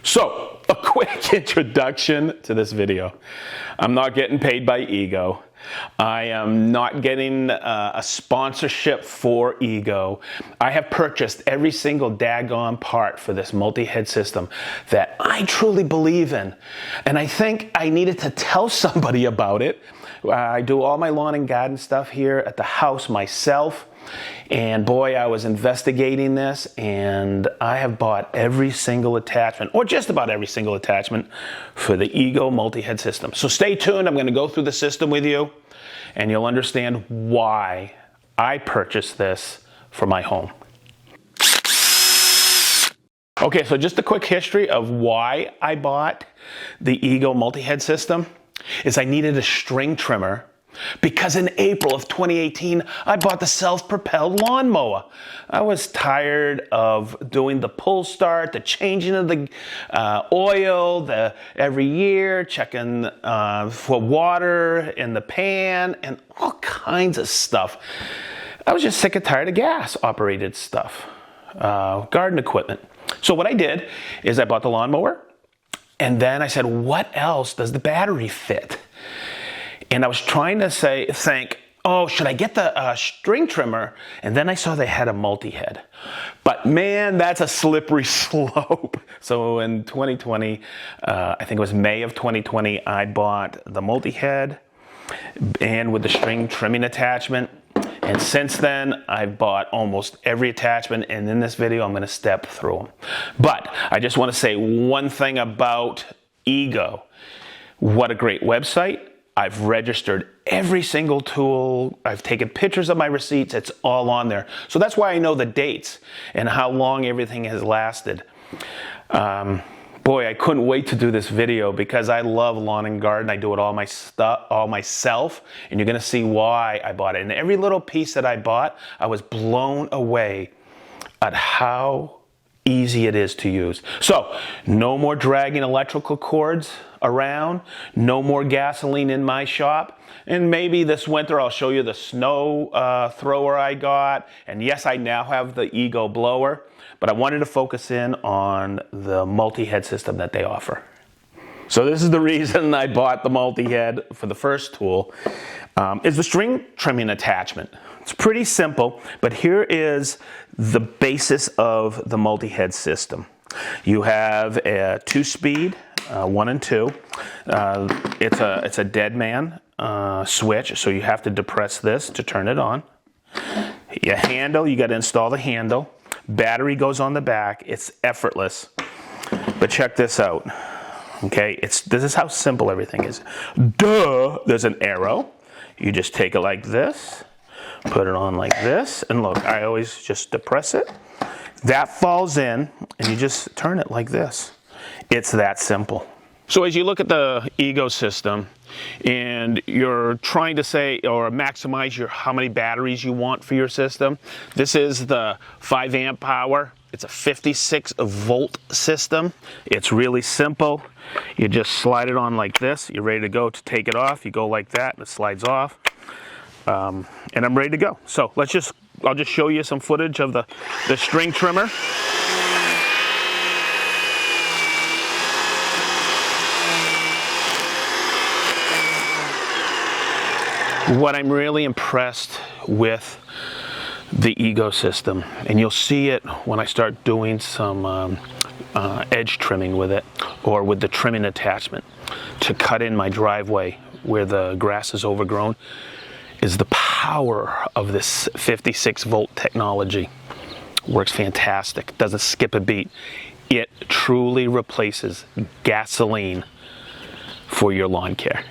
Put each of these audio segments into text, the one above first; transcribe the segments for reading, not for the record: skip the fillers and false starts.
So, a quick introduction to this video. I'm not getting paid by Ego. I am not getting a sponsorship for Ego. I have purchased every single daggone part for this multi-head system that I truly believe in. And I think I needed to tell somebody about it. I do all my lawn and garden stuff here at the house myself. And boy, I was investigating this, and I have bought every single attachment, or just about every single attachment, for the Ego multi-head system. So stay tuned. I'm going to go through the system with you, and you'll understand why I purchased this for my home. Okay, so just a quick history of why I bought the Ego multi-head system is I needed a string trimmer. Because in April of 2018, I bought the self-propelled lawnmower. I was tired of doing the pull start, the changing of the oil every year, checking for water in the pan, and all kinds of stuff. I was just sick and tired of gas-operated stuff, garden equipment. So what I did is I bought the lawnmower, and then I said, what else does the battery fit? And I was trying to think, oh, should I get the string trimmer? And then I saw they had a multi-head. But man, that's a slippery slope. So in 2020, I think it was May of 2020, I bought the multi-head and with the string trimming attachment. And since then, I've bought almost every attachment. And in this video, I'm going to step through them. But I just want to say one thing about Ego. What a great website. I've registered every single tool. I've taken pictures of my receipts. It's all on there. So that's why I know the dates and how long everything has lasted. Boy, I couldn't wait to do this video because I love lawn and garden. I do it all myself, and you're going to see why I bought it. And every little piece that I bought, I was blown away at how easy it is to use. So, no more dragging electrical cords around, no more gasoline in my shop, and maybe this winter I'll show you the snow thrower I got, and yes, I now have the Ego blower, but I wanted to focus in on the multi-head system that they offer. So this is the reason I bought the multi-head for the first tool, is the string trimming attachment. It's pretty simple, but here is the basis of the multi-head system. You have a 2-speed, 1 and 2. It's a dead man switch, so you have to depress this to turn it on. Your handle, you got to install the handle. Battery goes on the back. It's effortless. But check this out. Okay, this is how simple everything is. Duh! There's an arrow. You just take it like this. Put it on like this, and look, I always just depress it. That falls in, and you just turn it like this. It's that simple. So as you look at the Ego system, and you're trying to say or maximize how many batteries you want for your system, this is the 5 amp power. It's a 56 volt system. It's really simple. You just slide it on like this. You're ready to go to take it off. You go like that, and it slides off. And I'm ready to go. So I'll just show you some footage of the string trimmer. What I'm really impressed with the Ego system, and you'll see it when I start doing some edge trimming with it, or with the trimming attachment to cut in my driveway where the grass is overgrown, is the power of this 56 volt technology. Works fantastic, doesn't skip a beat. It truly replaces gasoline for your lawn care.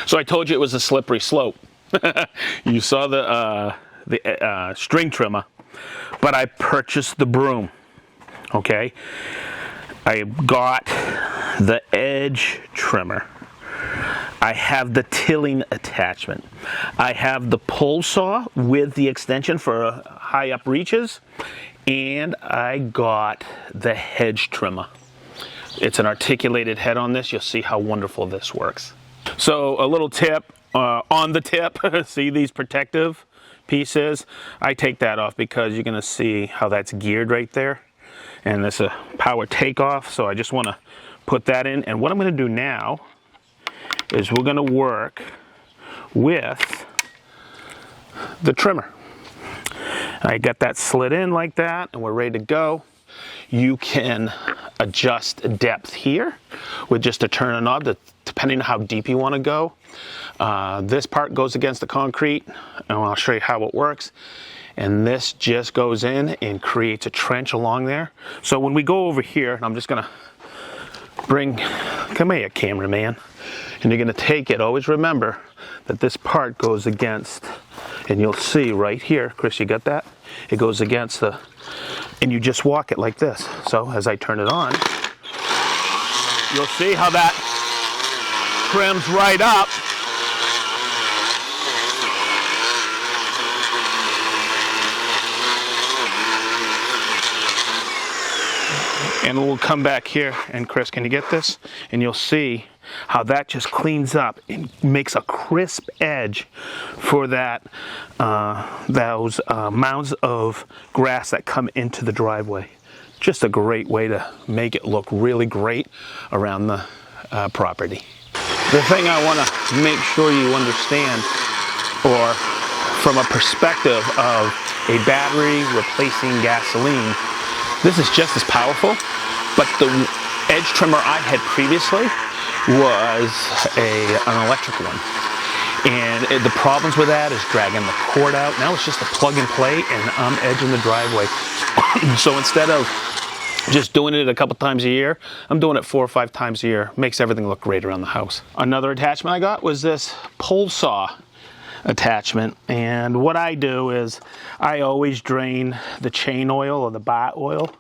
So I told you it was a slippery slope. You saw the string trimmer, but I purchased the broom. Okay, I got the Hedge Trimmer. I have the tilling attachment. I have the pole saw with the extension for high up reaches, and I got the Hedge Trimmer. It's an articulated head on this. You'll see how wonderful this works. So a little tip on the tip, see these protective pieces? I take that off because you're going to see how that's geared right there. and it's a power takeoff, so I just want to put that in. And what I'm going to do now is we're going to work with the trimmer. I got that slid in like that, and we're ready to go. You can adjust depth here with just a turn a knob, depending on how deep you want to go. This part goes against the concrete, and I'll show you how it works. And this just goes in and creates a trench along there. So when we go over here, and I'm just gonna come here, cameraman, and you're gonna take it. Always remember that this part goes against, and you'll see right here, Chris, you got that? It goes against the, and you just walk it like this. So as I turn it on, you'll see how that trims right up. And we'll come back here, and Chris, can you get this? And you'll see how that just cleans up and makes a crisp edge for that those mounds of grass that come into the driveway. Just a great way to make it look really great around the property. The thing I want to make sure you understand, or from a perspective of a battery replacing gasoline, this is just as powerful, but the edge trimmer I had previously was an electric one. And the problems with that is dragging the cord out. Now it's just a plug and play, and I'm edging the driveway. So instead of just doing it a couple times a year, I'm doing it 4 or 5 times a year. Makes everything look great around the house. Another attachment I got was this pole saw attachment, and what I do is I always drain the chain oil or the bar oil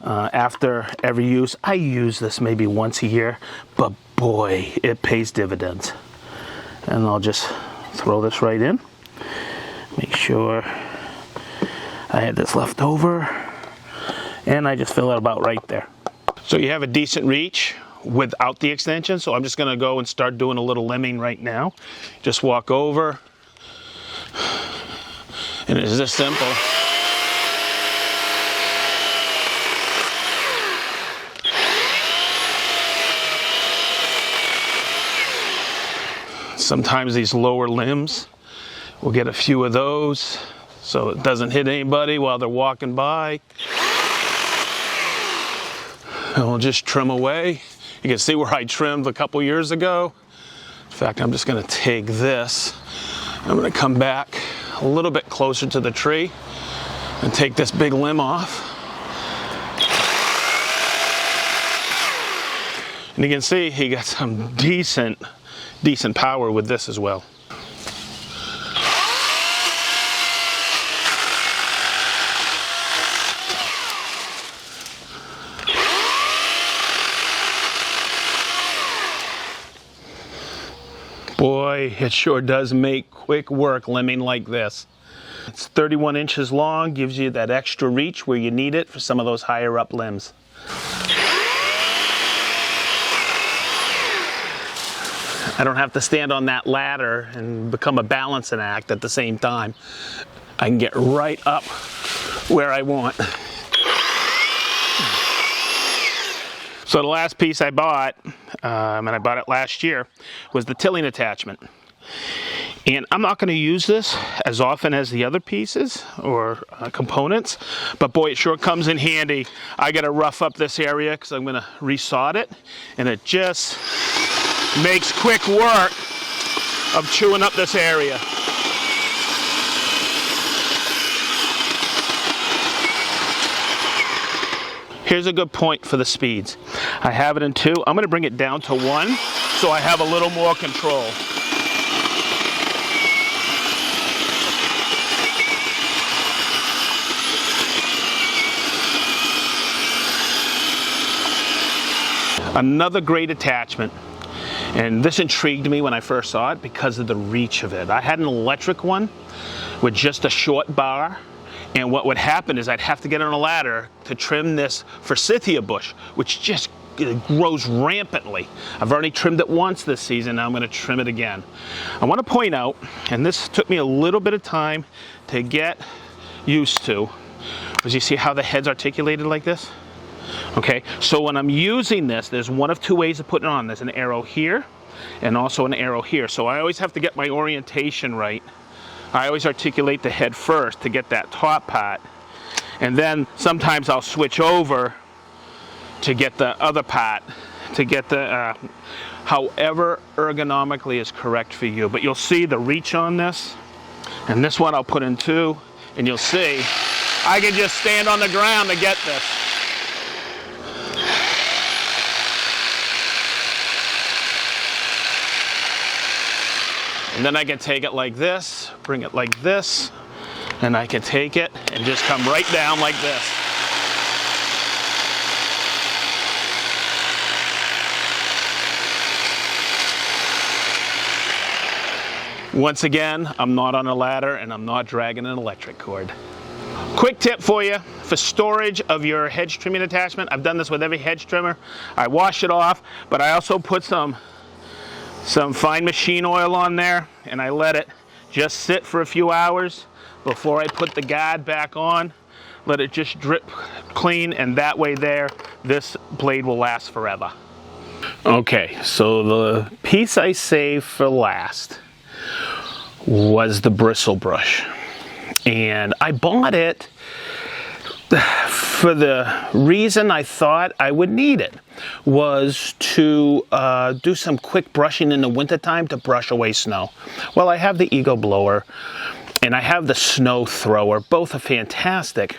after every use. I use this maybe once a year, but boy, it pays dividends. And I'll just throw this right in. Make sure I had this left over, and I just fill it about right there. So you have a decent reach without the extension, so I'm just going to go and start doing a little limbing right now. Just walk over, and it's this simple. Sometimes these lower limbs, we'll get a few of those so it doesn't hit anybody while they're walking by. And we'll just trim away. You can see where I trimmed a couple years ago. In fact, I'm just going to take this. I'm going to come back a little bit closer to the tree and take this big limb off. And you can see he got some decent power with this as well. Boy, it sure does make quick work limbing like this. It's 31 inches long, gives you that extra reach where you need it for some of those higher up limbs. I don't have to stand on that ladder and become a balancing act at the same time. I can get right up where I want. So the last piece I bought, and I bought it last year, was the tilling attachment. And I'm not going to use this as often as the other pieces or components, but boy, it sure comes in handy. I got to rough up this area because I'm going to resod it, and it just makes quick work of chewing up this area. Here's a good point for the speeds. I have it in 2. I'm going to bring it down to 1 so I have a little more control. Another great attachment, and this intrigued me when I first saw it because of the reach of it. I had an electric one with just a short bar, and what would happen is I'd have to get on a ladder to trim this forsythia bush, which just grows rampantly. I've already trimmed it once this season, now I'm going to trim it again. I want to point out, and this took me a little bit of time to get used to, As you see how the head's articulated like this? Okay, so when I'm using this, there's one of two ways of putting it on. There's an arrow here and also an arrow here. So I always have to get my orientation right. I always articulate the head first to get that top part. And then sometimes I'll switch over to get the other part, to get the, however ergonomically is correct for you. But you'll see the reach on this. And this one I'll put in 2, and you'll see I can just stand on the ground to get this. And then I can take it like this, bring it like this, and I can take it and just come right down like this. Once again, I'm not on a ladder and I'm not dragging an electric cord. Quick tip for you for storage of your hedge trimming attachment. I've done this with every hedge trimmer. I wash it off, but I also put some fine machine oil on there, and I let it just sit for a few hours before I put the guard back on. Let it just drip clean, and that way there, this blade will last forever. Okay, so the piece I saved for last was the bristle brush. And I bought it for the reason I thought I would need it, was to do some quick brushing in the wintertime to brush away snow. Well, I have the Ego blower and I have the snow thrower. Both are fantastic.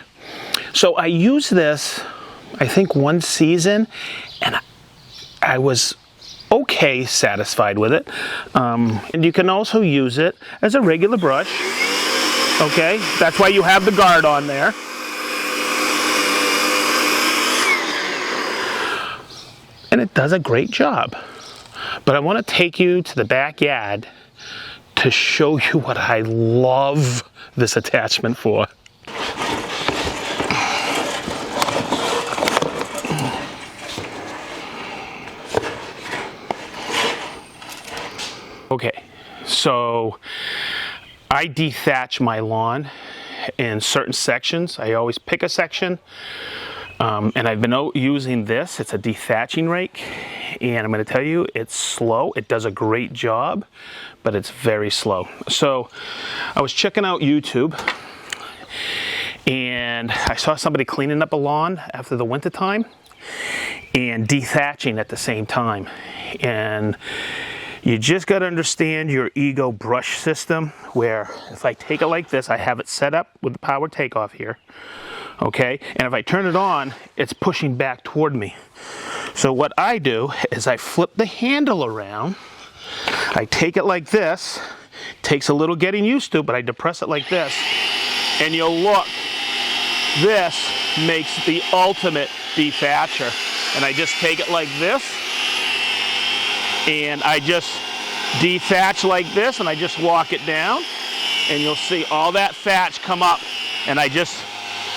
So I used this, I think, one season, and I was okay satisfied with it. And you can also use it as a regular brush. Okay, that's why you have the guard on there. And it does a great job. But I want to take you to the backyard to show you what I love this attachment for. Okay, so I dethatch my lawn in certain sections. I always pick a section, and I've been using this. It's a dethatching rake, and I'm going to tell you, it's slow. It does a great job, but it's very slow. So I was checking out YouTube, and I saw somebody cleaning up a lawn after the winter time and dethatching at the same time. And you just got to understand your Ego brush system, where if I take it like this, I have it set up with the power takeoff here, okay? And if I turn it on, it's pushing back toward me. So what I do is I flip the handle around, I take it like this, takes a little getting used to, but I depress it like this, and you'll look, this makes the ultimate dethatcher. And I just take it like this, and I just dethatch like this, and I just walk it down, and you'll see all that thatch come up, and I just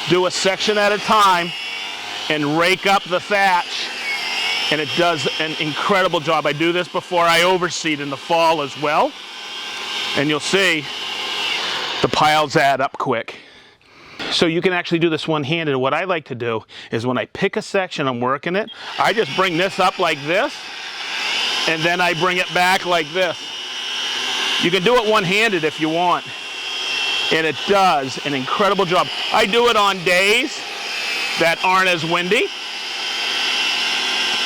do a section at a time and rake up the thatch, and it does an incredible job. I do this before I overseed in the fall as well, and you'll see the piles add up quick. So you can actually do this one-handed. What I like to do is when I pick a section, I'm working it, I just bring this up like this, and then I bring it back like this. You can do it one-handed if you want, and it does an incredible job. I do it on days that aren't as windy,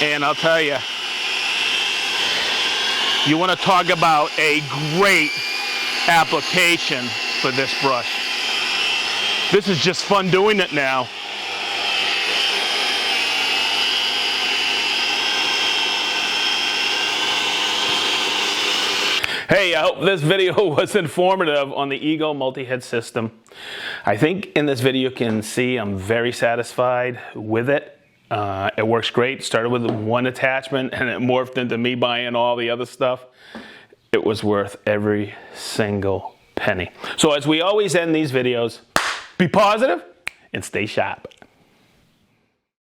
and I'll tell you, you want to talk about a great application for this brush. This is just fun doing it now. Hey, I hope this video was informative on the Ego multi-head system. I think in this video you can see I'm very satisfied with it. It works great. Started with one attachment and it morphed into me buying all the other stuff. It was worth every single penny. So as we always end these videos, be positive and stay sharp.